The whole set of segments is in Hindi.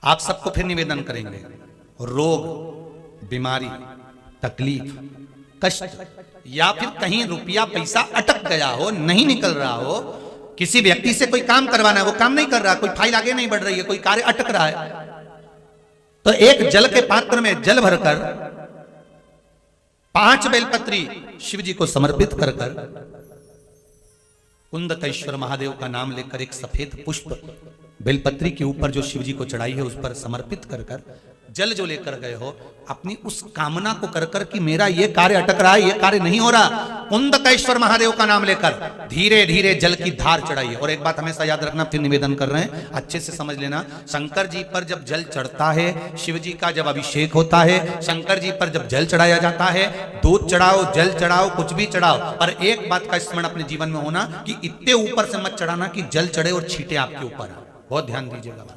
आप सबको फिर निवेदन करेंगे, रोग, बीमारी, तकलीफ, कष्ट, या फिर कहीं रुपया पैसा अटक गया हो, नहीं निकल रहा हो, किसी व्यक्ति से कोई काम करवाना है, वो काम नहीं कर रहा, कोई फाइल आगे नहीं बढ़ रही है, कोई कार्य अटक रहा है, तो एक जल के पात्र में जल भरकर 5 बेलपत्री शिव जी को समर्पित कर कुंदकेश्वर महादेव का नाम लेकर एक सफेद पुष्प बेलपत्री के ऊपर जो शिव जी को चढ़ाई है उस पर समर्पित कर जल जो लेकर गए हो, अपनी उस कामना को कर कि मेरा ये कार्य अटक रहा है, ये कार्य नहीं हो रहा, कुंदकेश्वर महादेव का नाम लेकर धीरे धीरे जल की धार चढ़ाइए। और एक बात हमेशा याद रखना, फिर निवेदन कर रहे हैं, अच्छे से समझ लेना, शंकर जी पर जब जल चढ़ता है, शिव जी का जब अभिषेक होता है, शंकर जी पर जब जल चढ़ाया जाता है, दूध चढ़ाओ, जल चढ़ाओ, कुछ भी चढ़ाओ, पर एक बात का स्मरण अपने जीवन में होना कि इतने ऊपर से मत चढ़ाना कि जल चढ़े और छींटे आपके ऊपर। बहुत ध्यान दीजिएगा।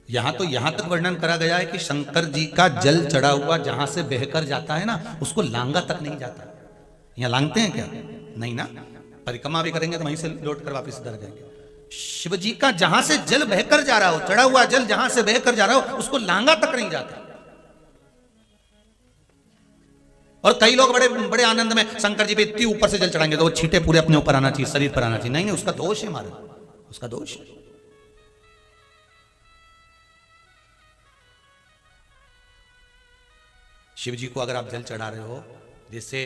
यहां तक वर्णन करा गया है कि शंकर जी का जल चढ़ा हुआ जहां से बहकर जाता है ना, उसको लांगा तक नहीं जाता। यहां लांगते हैं क्या? नहीं ना, परिक्रमा भी करेंगे तो वहीं से लौट कर वापस इधर जाएंगे। शिव जी का जहां से जल बहकर जा रहा हो, चढ़ा हुआ जल जहां से बहकर जा रहा हो, उसको लांगा तक नहीं जाता। और कई लोग बड़े बड़े आनंद में शंकर जी पे इतनी ऊपर से जल चढ़ाएंगे तो वो छींटे पूरे अपने ऊपर आना चाहिए, शरीर पर आना चाहिए। नहीं, उसका दोष है महाराज, उसका दोष है। शिव जी को अगर आप जल चढ़ा रहे हो, जैसे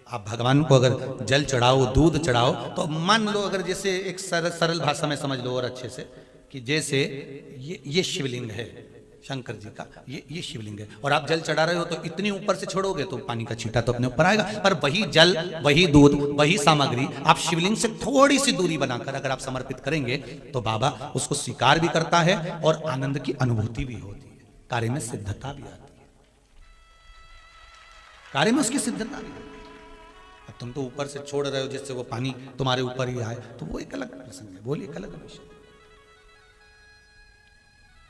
आप भगवान को अगर जल चढ़ाओ, दूध चढ़ाओ, तो मान लो अगर जैसे एक सरल भाषा में समझ लो और अच्छे से कि जैसे ये शिवलिंग है शंकर जी का, ये शिवलिंग है, और आप जल चढ़ा रहे हो तो इतनी ऊपर से छोड़ोगे तो पानी का छींटा तो अपने ऊपर आएगा, पर वही जल, वही दूध, वही सामग्री आप शिवलिंग से थोड़ी सी दूरी बनाकर अगर आप समर्पित करेंगे तो बाबा उसको स्वीकार भी करता है और आनंद की अनुभूति भी होती है, कार्य में सिद्धता भी आती है, कार्य में उसकी सिद्धता भी। अब तुम तो ऊपर से छोड़ रहे हो जिससे वो पानी तुम्हारे ऊपर ही आए, तो वो एक अलग प्रसंग है, वो एक अलग विषय।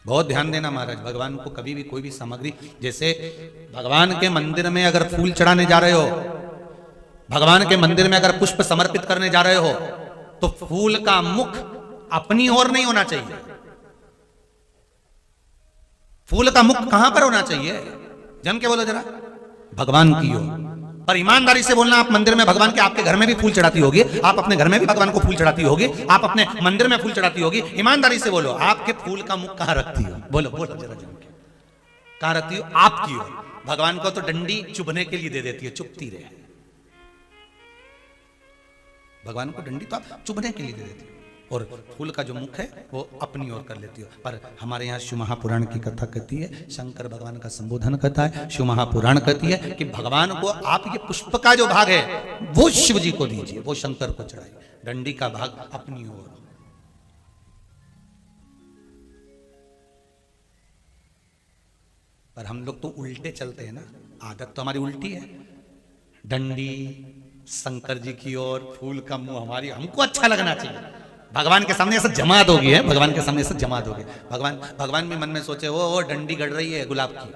बहुत ध्यान देना महाराज, भगवान को कभी भी कोई भी सामग्री, जैसे भगवान के मंदिर में अगर फूल चढ़ाने जा रहे हो, भगवान के मंदिर में अगर पुष्प समर्पित करने जा रहे हो, तो फूल का मुख अपनी ओर नहीं होना चाहिए। फूल का मुख कहां पर होना चाहिए? जम के बोलो जरा, भगवान की ओर। पर ईमानदारी से बोलना, आप मंदिर में भगवान के, आपके घर में भी फूल चढ़ाती होगी, आप अपने घर में भी भगवान को फूल चढ़ाती होगी, आप अपने मंदिर में फूल चढ़ाती होगी, ईमानदारी से बोलो, आपके फूल का मुख कहां रखती हो? बोलो बोलो जरा जम के, कहां रखती हो? आपकी ओर। भगवान को तो डंडी चुभने के लिए दे देती है, चुभती रहे। भगवान को डंडी तो आप चुभने के लिए दे देती हो, और फूल का जो मुख है वो अपनी ओर कर लेती हो। पर हमारे यहाँ शिव महापुराण की कथा कहती है, शंकर भगवान का संबोधन करता है, शिव महापुराण कहती है कि भगवान को आप ये पुष्प का जो भाग है वो शिव जी को दीजिए, वो शंकर को चढ़ाइए, डंडी का भाग अपनी ओर। पर हम लोग तो उल्टे चलते हैं ना, आदत तो हमारी उल्टी है, डंडी शंकर जी की ओर, फूल का मुंह हमारी, हमको अच्छा लगना चाहिए। भगवान के सामने ऐसा जमा दोगी है, भगवान के सामने ऐसा जमा दोगे, भगवान भी मन में सोचे वो डंडी गड़ रही है गुलाब की,